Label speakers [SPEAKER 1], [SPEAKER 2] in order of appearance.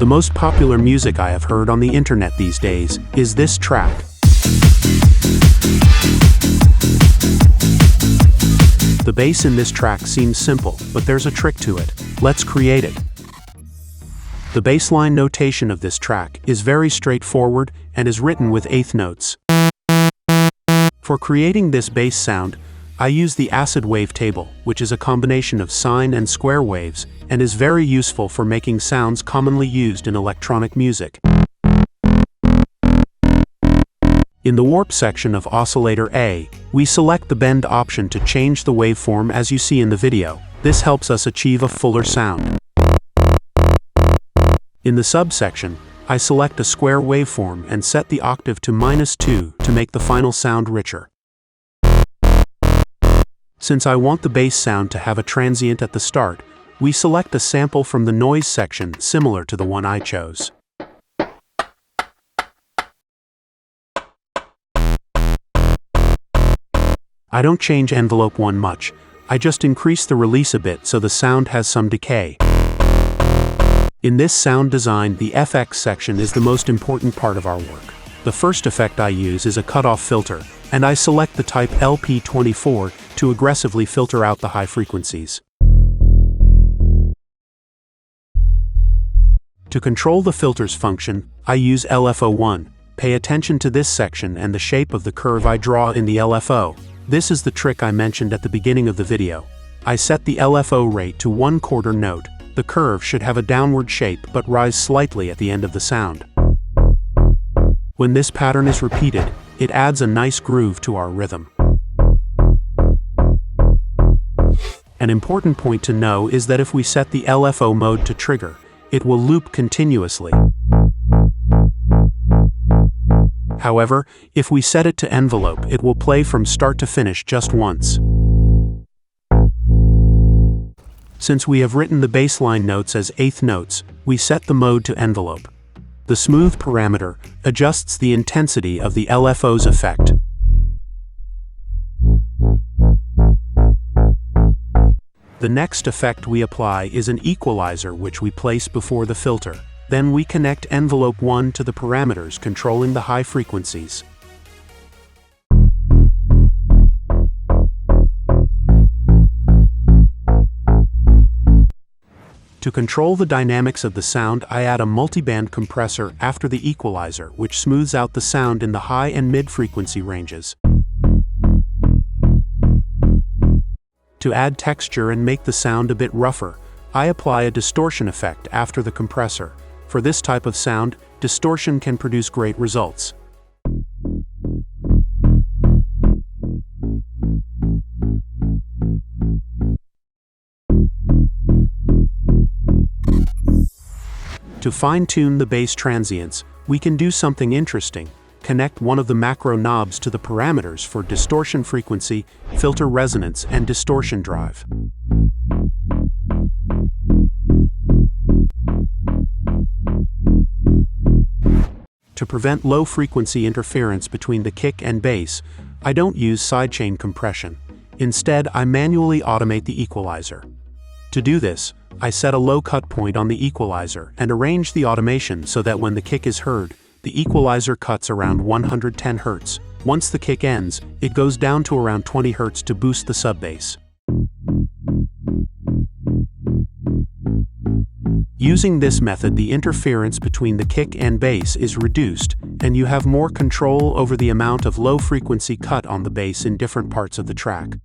[SPEAKER 1] The most popular music I have heard on the internet these days is this track. The bass in this track seems simple, but there's a trick to it. Let's create it. The bassline notation of this track is very straightforward and is written with eighth notes. For creating this bass sound, I use the acid wave table, which is a combination of sine and square waves, and is very useful for making sounds commonly used in electronic music. In the warp section of oscillator A, we select the bend option to change the waveform as you see in the video. This helps us achieve a fuller sound. In the subsection, I select a square waveform and set the octave to -2 to make the final sound richer. Since I want the bass sound to have a transient at the start, we select a sample from the noise section similar to the one I chose. I don't change envelope 1 much, I just increase the release a bit so the sound has some decay. In this sound design, the FX section is the most important part of our work. The first effect I use is a cutoff filter, and I select the type LP24 to aggressively filter out the high frequencies. To control the filter's function, I use LFO1. Pay attention to this section and the shape of the curve I draw in the LFO. This is the trick I mentioned at the beginning of the video. I set the LFO rate to 1/4 note. The curve should have a downward shape but rise slightly at the end of the sound. When this pattern is repeated, it adds a nice groove to our rhythm. An important point to know is that if we set the LFO mode to trigger, it will loop continuously. However, if we set it to envelope, it will play from start to finish just once. Since we have written the bassline notes as eighth notes, we set the mode to envelope. The smooth parameter adjusts the intensity of the LFO's effect. The next effect we apply is an equalizer, which we place before the filter. Then we connect envelope 1 to the parameters controlling the high frequencies. To control the dynamics of the sound, I add a multiband compressor after the equalizer, which smooths out the sound in the high and mid-frequency ranges. To add texture and make the sound a bit rougher, I apply a distortion effect after the compressor. For this type of sound, distortion can produce great results. To fine-tune the bass transients, we can do something interesting. Connect one of the macro knobs to the parameters for distortion frequency, filter resonance, and distortion drive. To prevent low-frequency interference between the kick and bass, I don't use sidechain compression. Instead, I manually automate the equalizer. To do this, I set a low cut point on the equalizer and arrange the automation so that when the kick is heard, the equalizer cuts around 110 Hz. Once the kick ends, it goes down to around 20 Hz to boost the subbass. Using this method, the interference between the kick and bass is reduced, and you have more control over the amount of low-frequency cut on the bass in different parts of the track.